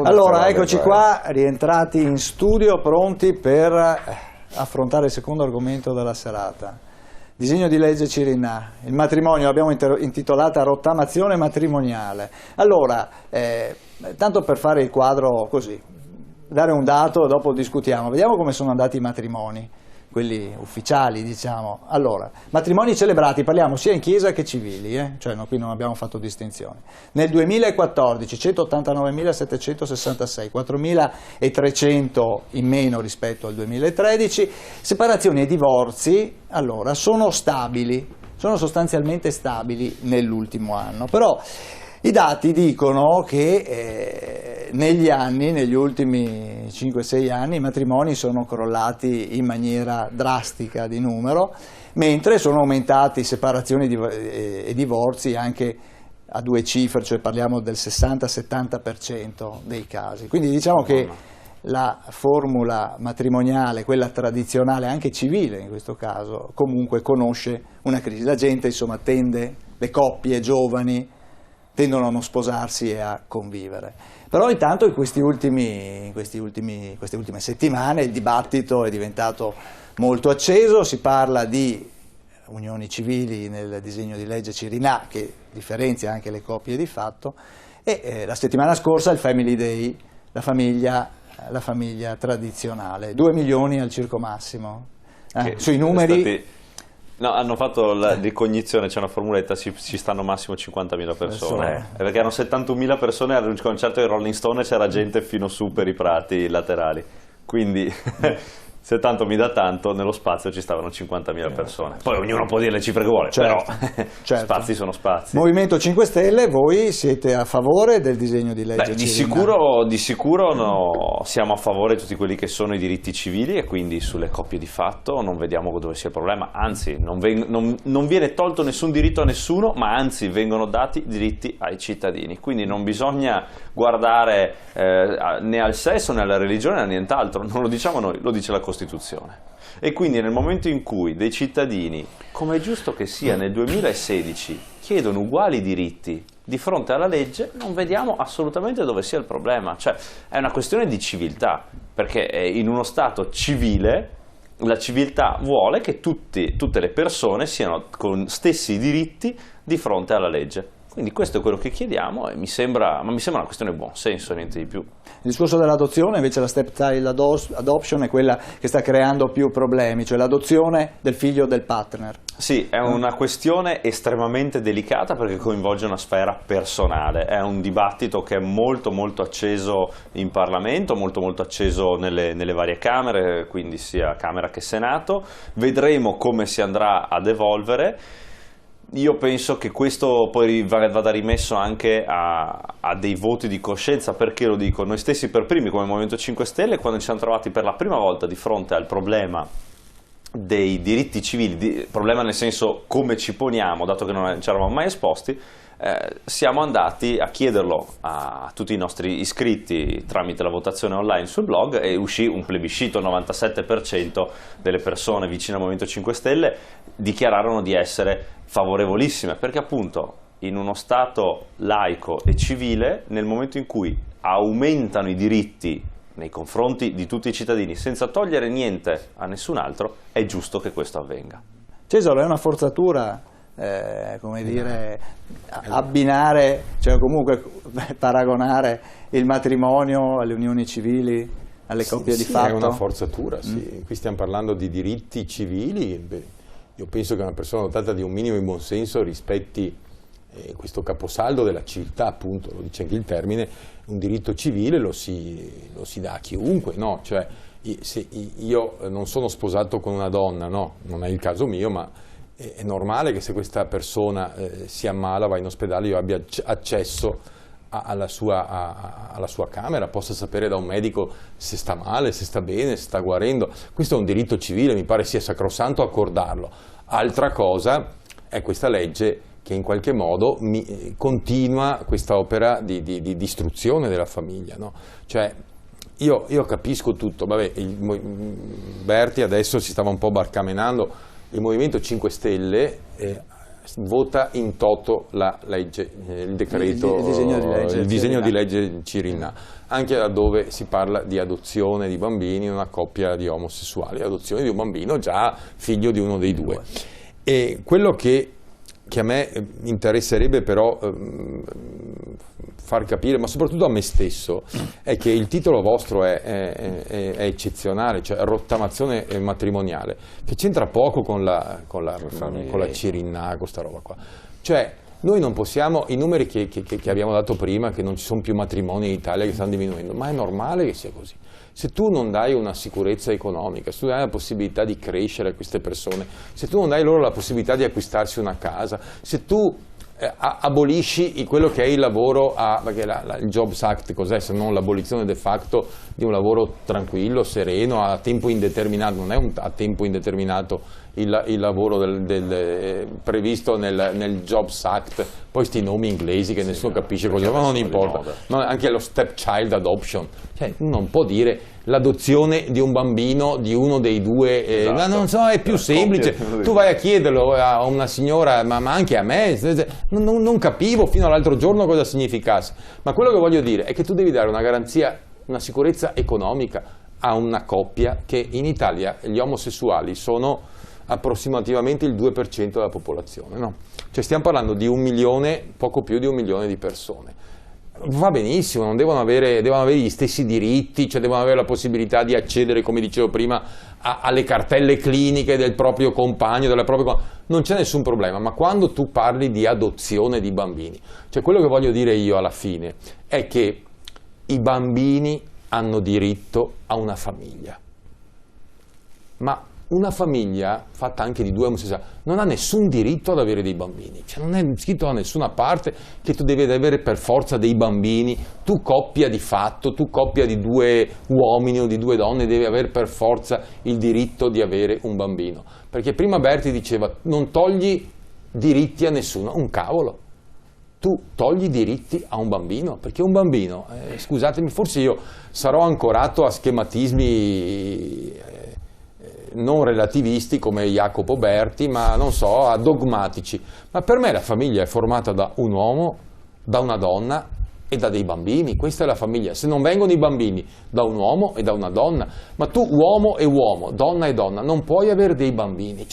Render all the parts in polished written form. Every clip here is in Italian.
Allora, eccoci qua, rientrati in studio, pronti per affrontare il secondo argomento della serata. Disegno di legge Cirinnà, il matrimonio l'abbiamo intitolata rottamazione matrimoniale. Allora, tanto per fare il quadro così, dare un dato, dopo discutiamo, vediamo come sono andati i matrimoni, quelli ufficiali diciamo. Allora, matrimoni celebrati, parliamo sia in chiesa che civili, cioè qui non abbiamo fatto distinzioni. Nel 2014 189.766, 4.300 in meno rispetto al 2013, separazioni e divorzi allora sono stabili, sono sostanzialmente stabili nell'ultimo anno, però i dati dicono che negli anni, negli ultimi 5-6 anni, i matrimoni sono crollati in maniera drastica di numero, mentre sono aumentati separazioni e divorzi anche a due cifre, cioè parliamo del 60-70% dei casi. Quindi diciamo che la formula matrimoniale, quella tradizionale, anche civile in questo caso, comunque conosce una crisi. La gente insomma tende, le coppie giovani, tendono a non sposarsi e a convivere. Però intanto in queste ultime settimane il dibattito è diventato molto acceso, si parla di unioni civili nel disegno di legge Cirinnà, che differenzia anche le coppie di fatto, e la settimana scorsa il Family Day, la famiglia tradizionale, 2 milioni al circo massimo. Sui numeri... No, hanno fatto la ricognizione, c'è una formuletta, ci stanno massimo 50.000 persone, perché erano 71.000 persone al concerto di Rolling Stone e c'era gente fino su per i prati laterali, quindi se tanto mi dà tanto, nello spazio ci stavano 50.000 persone. Poi ognuno può dire le cifre che vuole, però spazi sono spazi. Movimento 5 Stelle, voi siete a favore del disegno di legge? Di sicuro no, siamo a favore di tutti quelli che sono i diritti civili e quindi sulle coppie di fatto non vediamo dove sia il problema, anzi non viene tolto nessun diritto a nessuno, ma anzi vengono dati diritti ai cittadini, quindi non bisogna guardare né al sesso né alla religione né a nient'altro, non lo diciamo noi, lo dice la Costituzione. E quindi nel momento in cui dei cittadini, come è giusto che sia nel 2016, chiedono uguali diritti di fronte alla legge, non vediamo assolutamente dove sia il problema, cioè è una questione di civiltà, perché in uno Stato civile la civiltà vuole che tutte le persone siano con stessi diritti di fronte alla legge. Quindi questo è quello che chiediamo e mi sembra una questione di buon senso, niente di più. Il discorso dell'adozione, invece la step child adoption è quella che sta creando più problemi, cioè l'adozione del figlio del partner. Sì, è una questione estremamente delicata perché coinvolge una sfera personale, è un dibattito che è molto molto acceso in Parlamento, molto molto acceso nelle varie Camere, quindi sia Camera che Senato, vedremo come si andrà ad evolvere. Io penso che questo poi vada rimesso anche a dei voti di coscienza. Perché lo dico? Noi stessi per primi come Movimento 5 Stelle, quando ci siamo trovati per la prima volta di fronte al problema dei diritti civili, problema nel senso come ci poniamo, dato che non ci eravamo mai esposti, siamo andati a chiederlo a tutti i nostri iscritti tramite la votazione online sul blog e uscì un plebiscito. Il 97% delle persone vicine al Movimento 5 Stelle dichiararono di essere favorevolissime, perché appunto in uno Stato laico e civile, nel momento in cui aumentano i diritti nei confronti di tutti i cittadini senza togliere niente a nessun altro, è giusto che questo avvenga. Cesaro, è una forzatura come dire, abbinare, cioè comunque paragonare il matrimonio alle unioni civili, alle coppie di fatto? È una forzatura, sì. Qui stiamo parlando di diritti civili. Io penso che una persona dotata di un minimo di buonsenso rispetti questo caposaldo della civiltà, appunto, lo dice anche il termine, un diritto civile lo si dà a chiunque, no? Cioè, se io non sono sposato con una donna, no, non è il caso mio, ma è normale che se questa persona si ammala, va in ospedale, io abbia accesso alla sua camera, possa sapere da un medico se sta male, se sta bene, se sta guarendo. Questo è un diritto civile, mi pare sia sacrosanto accordarlo. Altra cosa è questa legge che in qualche modo continua questa opera di distruzione della famiglia, no? Cioè, io capisco tutto, vabbè, Berti adesso si stava un po' barcamenando, il Movimento 5 Stelle vota in toto la legge, il decreto, il disegno di legge Cirinnà, anche laddove si parla di adozione di bambini in una coppia di omosessuali, adozione di un bambino già figlio di uno dei due. E quello che a me interesserebbe però far capire, ma soprattutto a me stesso, è che il titolo vostro è eccezionale, cioè rottamazione matrimoniale, che c'entra poco con la Cirinnà, con sta roba qua. Cioè, noi non possiamo, i numeri che abbiamo dato prima, che non ci sono più matrimoni in Italia, che stanno diminuendo, ma è normale che sia così. Se tu non dai una sicurezza economica, se tu dai la possibilità di crescere a queste persone, se tu non dai loro la possibilità di acquistarsi una casa, se tu abolisci quello che è il lavoro, perché il Jobs Act cos'è se non l'abolizione de facto di un lavoro tranquillo, sereno, a tempo indeterminato, non è a tempo indeterminato il lavoro previsto nel Jobs Act, poi sti nomi inglesi che nessuno capisce cosa, ma non importa, anche lo stepchild adoption, cioè non può dire l'adozione di un bambino di uno dei due, esatto. Non so, è più semplice, tu vai a chiederlo a una signora, ma anche a me, non capivo fino all'altro giorno cosa significasse, ma quello che voglio dire è che tu devi dare una garanzia, una sicurezza economica a una coppia, che in Italia gli omosessuali sono approssimativamente il 2% della popolazione, no? Cioè stiamo parlando di 1 milione, poco più di 1 milione di persone. Va benissimo, non devono avere gli stessi diritti, cioè devono avere la possibilità di accedere, come dicevo prima, alle cartelle cliniche del proprio compagno, non c'è nessun problema, ma quando tu parli di adozione di bambini, cioè quello che voglio dire io alla fine è che i bambini hanno diritto a una famiglia, ma una famiglia fatta anche di 2 omosessuali non ha nessun diritto ad avere dei bambini, cioè non è scritto da nessuna parte che tu devi avere per forza dei bambini, tu coppia di fatto, tu coppia di 2 uomini o di 2 donne devi avere per forza il diritto di avere un bambino, perché prima Berti diceva non togli diritti a nessuno, un cavolo, tu togli diritti a un bambino, perché un bambino, scusatemi, forse io sarò ancorato a schematismi non relativisti come Jacopo Berti, ma non so, a dogmatici, ma per me la famiglia è formata da un uomo, da una donna e da dei bambini, questa è la famiglia. Se non vengono i bambini da un uomo e da una donna, ma tu uomo e uomo, donna e donna, non puoi avere dei bambini,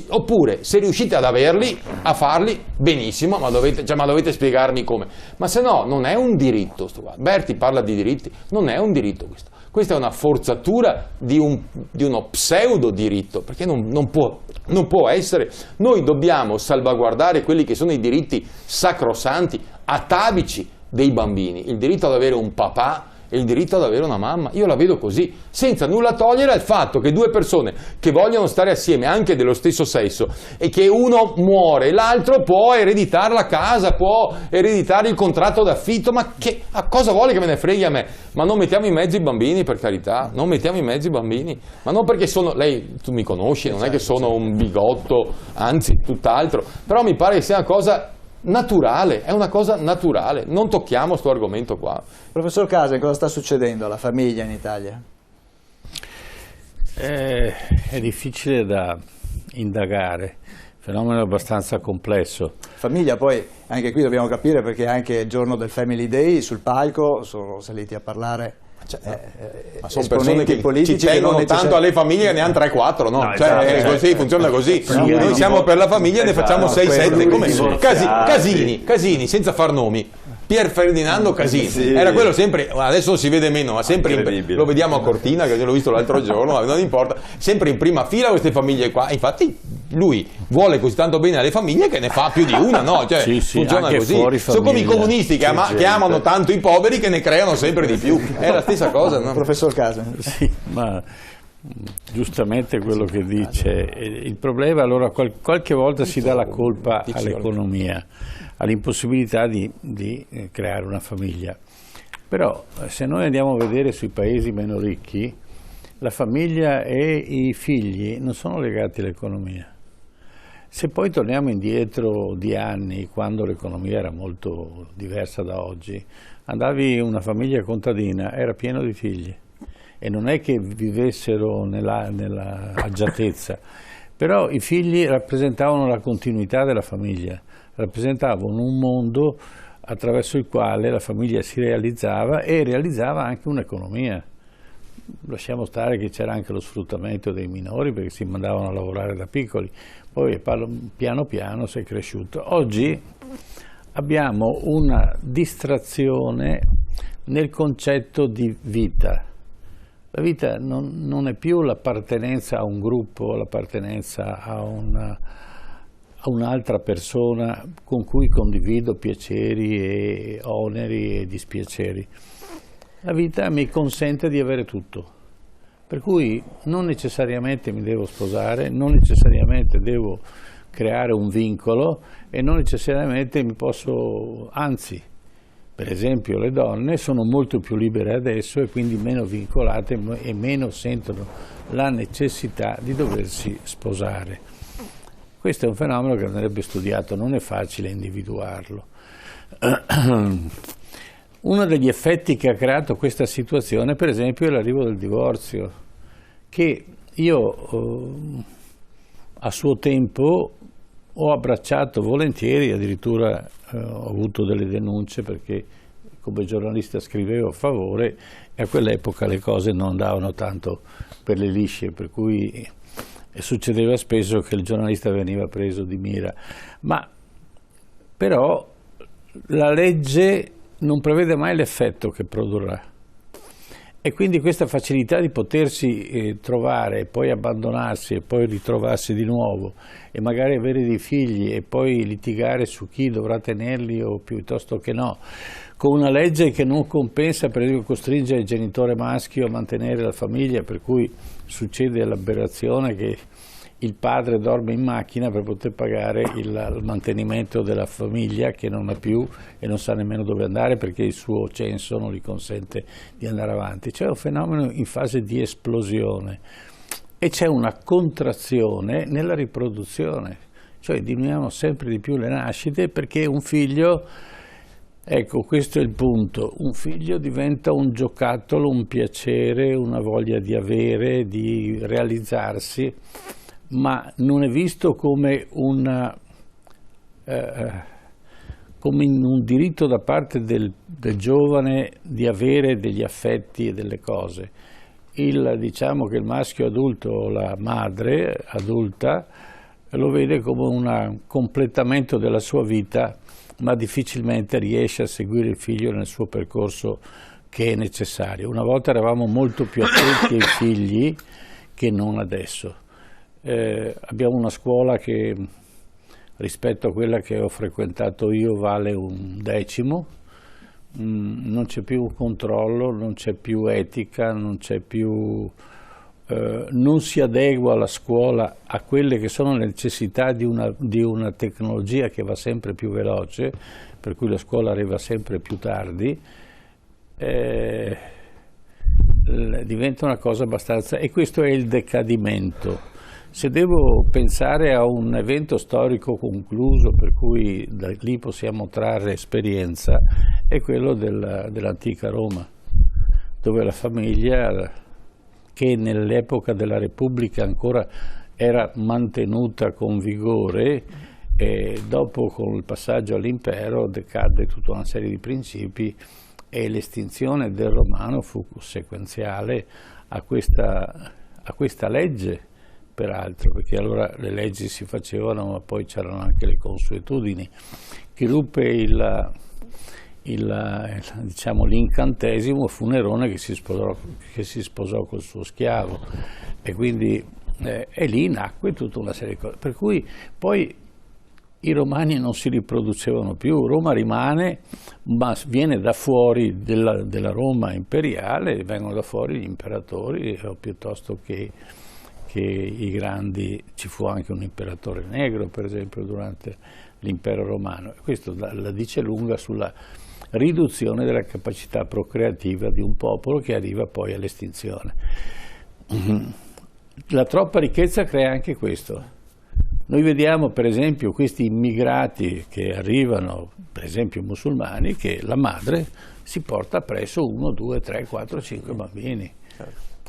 oppure se riuscite ad averli, a farli, benissimo, ma dovete spiegarmi come, ma se no non è un diritto. Berti parla di diritti, non è un diritto questo. Questa è una forzatura di uno pseudo diritto, perché non può essere. Noi dobbiamo salvaguardare quelli che sono i diritti sacrosanti, atavici dei bambini, il diritto ad avere un papà e il diritto ad avere una mamma. Io la vedo così, senza nulla togliere al fatto che 2 persone che vogliono stare assieme, anche dello stesso sesso, e che uno muore, l'altro può ereditare la casa, può ereditare il contratto d'affitto, ma a cosa vuole che me ne freghi a me? Ma non mettiamo in mezzo i bambini, per carità, non mettiamo in mezzo i bambini, ma non perché tu mi conosci, non è che sono un bigotto, anzi tutt'altro, però mi pare che sia una cosa naturale, è una cosa naturale, non tocchiamo sto argomento qua. Professor Casen, cosa sta succedendo alla famiglia in Italia? È difficile da indagare, fenomeno abbastanza complesso. Famiglia, poi anche qui dobbiamo capire, perché anche il giorno del Family Day sul palco sono saliti a parlare ma sono persone che politici ci tengono tanto alle famiglie, ne hanno 3-4, no? Così, funziona così. Noi siamo per la famiglia e ne facciamo 6-7, come Casini, senza far nomi. Pier Ferdinando Casini, era quello sempre, adesso si vede meno, ma sempre lo vediamo a Cortina, che l'ho visto l'altro giorno, non importa, sempre in prima fila queste famiglie qua, infatti lui vuole così tanto bene alle famiglie che ne fa più di una, no? Cioè, funziona così. Sono come i comunisti che amano tanto i poveri che ne creano sempre di più, è la stessa cosa, no? Professor Casen. Sì, ma giustamente quello che dice, il problema allora qualche volta si dà la colpa all'economia, all'impossibilità di creare una famiglia, però se noi andiamo a vedere sui paesi meno ricchi, la famiglia e i figli non sono legati all'economia. Se poi torniamo indietro di anni, quando l'economia era molto diversa da oggi, andavi in una famiglia contadina, era pieno di figli, e non è che vivessero nella agiatezza, Però i figli rappresentavano la continuità della famiglia, rappresentavano un mondo attraverso il quale la famiglia si realizzava e realizzava anche un'economia. Lasciamo stare che c'era anche lo sfruttamento dei minori perché si mandavano a lavorare da piccoli, poi piano piano si è cresciuto. Oggi abbiamo una distrazione nel concetto di vita. La vita non è più l'appartenenza a un gruppo, l'appartenenza a un'altra persona con cui condivido piaceri e oneri e dispiaceri. La vita mi consente di avere tutto, per cui non necessariamente mi devo sposare, non necessariamente devo creare un vincolo e non necessariamente mi posso, anzi, per esempio le donne sono molto più libere adesso e quindi meno vincolate e meno sentono la necessità di doversi sposare. Questo è un fenomeno che andrebbe studiato, non è facile individuarlo. Uno degli effetti che ha creato questa situazione, per esempio, è l'arrivo del divorzio, che io a suo tempo ho abbracciato volentieri, addirittura ho avuto delle denunce perché come giornalista scrivevo a favore e a quell'epoca le cose non andavano tanto per le lisce, per cui succedeva spesso che il giornalista veniva preso di mira. Ma però la legge non prevede mai l'effetto che produrrà e quindi questa facilità di potersi trovare e poi abbandonarsi e poi ritrovarsi di nuovo e magari avere dei figli e poi litigare su chi dovrà tenerli o piuttosto che no, con una legge che non compensa, per esempio costringe il genitore maschio a mantenere la famiglia, per cui succede l'aberrazione che il padre dorme in macchina per poter pagare il mantenimento della famiglia che non ha più e non sa nemmeno dove andare perché il suo censo non gli consente di andare avanti. C'è un fenomeno in fase di esplosione e c'è una contrazione nella riproduzione, cioè diminuiamo sempre di più le nascite perché un figlio, ecco questo è il punto, un figlio diventa un giocattolo, un piacere, una voglia di avere, di realizzarsi, ma non è visto come un diritto da parte del giovane di avere degli affetti e delle cose. Diciamo che il maschio adulto o la madre adulta lo vede come un completamento della sua vita, ma difficilmente riesce a seguire il figlio nel suo percorso che è necessario. Una volta eravamo molto più attenti ai figli che non adesso. Abbiamo una scuola che rispetto a quella che ho frequentato io vale un decimo, non c'è più controllo, non c'è più etica, non si adegua la scuola a quelle che sono le necessità di una tecnologia che va sempre più veloce, per cui la scuola arriva sempre più tardi, diventa una cosa abbastanza, e questo è il decadimento. Se devo pensare a un evento storico concluso per cui da lì possiamo trarre esperienza, è quello dell'antica Roma, dove la famiglia, che nell'epoca della Repubblica ancora era mantenuta con vigore, e dopo con il passaggio all'impero decadde tutta una serie di principi e l'estinzione del romano fu sequenziale a questa legge. Peraltro, perché allora le leggi si facevano, ma poi c'erano anche le consuetudini. Chi ruppe diciamo, l'incantesimo fu Nerone che si sposò col suo schiavo e quindi e lì nacque tutta una serie di cose. Per cui poi i romani non si riproducevano più, Roma rimane, ma viene da fuori della Roma imperiale, vengono da fuori gli imperatori o piuttosto che i grandi, ci fu anche un imperatore negro per esempio durante l'impero romano. Questo la dice lunga sulla riduzione della capacità procreativa di un popolo che arriva poi all'estinzione. La troppa ricchezza crea anche questo. Noi vediamo per esempio questi immigrati che arrivano, per esempio musulmani, che la madre si porta presso 1, 2, 3, 4, 5 bambini.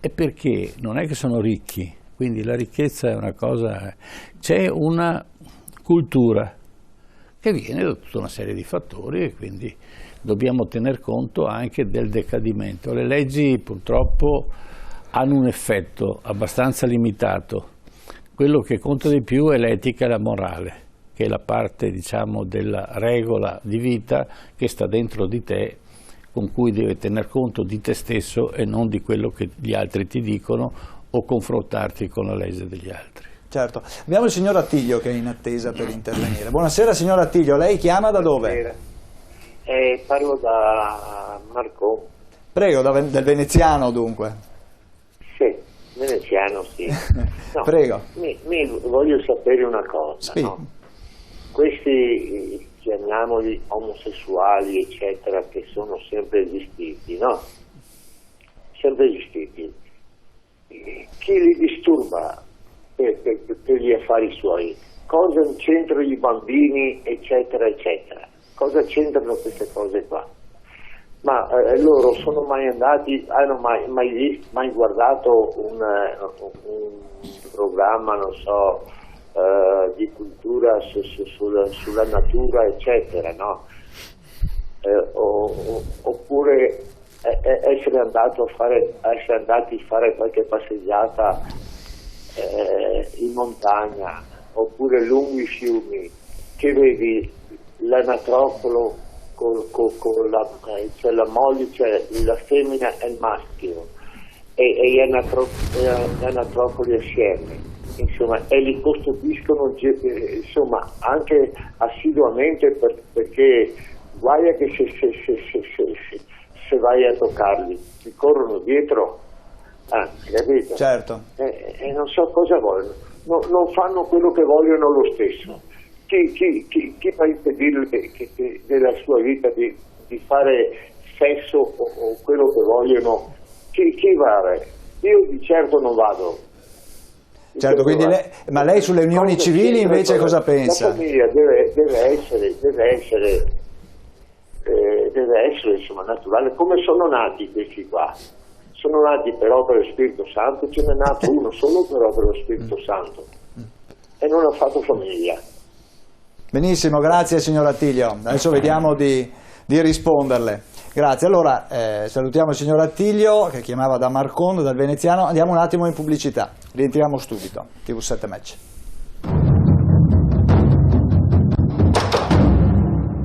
E perché? Non è che sono ricchi, quindi la ricchezza è una cosa, c'è una cultura che viene da tutta una serie di fattori e quindi dobbiamo tener conto anche del decadimento. Le leggi purtroppo hanno un effetto abbastanza limitato, quello che conta di più è l'etica e la morale, che è la parte, diciamo, della regola di vita che sta dentro di te, con cui devi tener conto di te stesso e non di quello che gli altri ti dicono o confrontarti con la legge degli altri. Certo. Abbiamo il signor Attilio che è in attesa per intervenire. Buonasera signor Attilio, lei chiama da dove? Parlo da Marco. Prego, del veneziano dunque. Sì, veneziano sì. No, Prego. Voglio sapere una cosa. Sì. No? Questi, chiamiamoli omosessuali, eccetera, che sono sempre esistiti, no? Sempre esistiti. Chi li disturba per gli affari suoi? Cosa c'entrano i bambini, eccetera, eccetera? Cosa c'entrano queste cose qua? Ma loro sono mai andati, hanno mai guardato un programma, non so, di cultura sulla natura, eccetera, no? Oppure essere andati a fare qualche passeggiata in montagna, oppure lungo i fiumi, che vedi l'anatropolo c'è la moglie, c'è la femmina e il maschio e gli anatropoli assieme, insomma, e li custodiscono insomma anche assiduamente perché guai che se vai a toccarli ti corrono dietro, capito? Certo. E non so cosa vogliono, non fanno quello che vogliono lo stesso. Chi va a impedirle nella sua vita di fare sesso o quello che vogliono? Chi va? Io di certo non vado. Certo, quindi ma lei sulle unioni civili invece cosa pensa? La famiglia deve essere insomma naturale, come sono nati questi qua. Sono nati per opera dello Spirito Santo, ce n'è nato uno solo per opera dello Spirito Santo e non ha fatto famiglia. Benissimo, grazie signor Attilio. Adesso vediamo di risponderle. Grazie. Allora salutiamo il signor Attilio che chiamava da Marcondo, dal veneziano. Andiamo un attimo in pubblicità. Rientriamo subito. TV7 Match.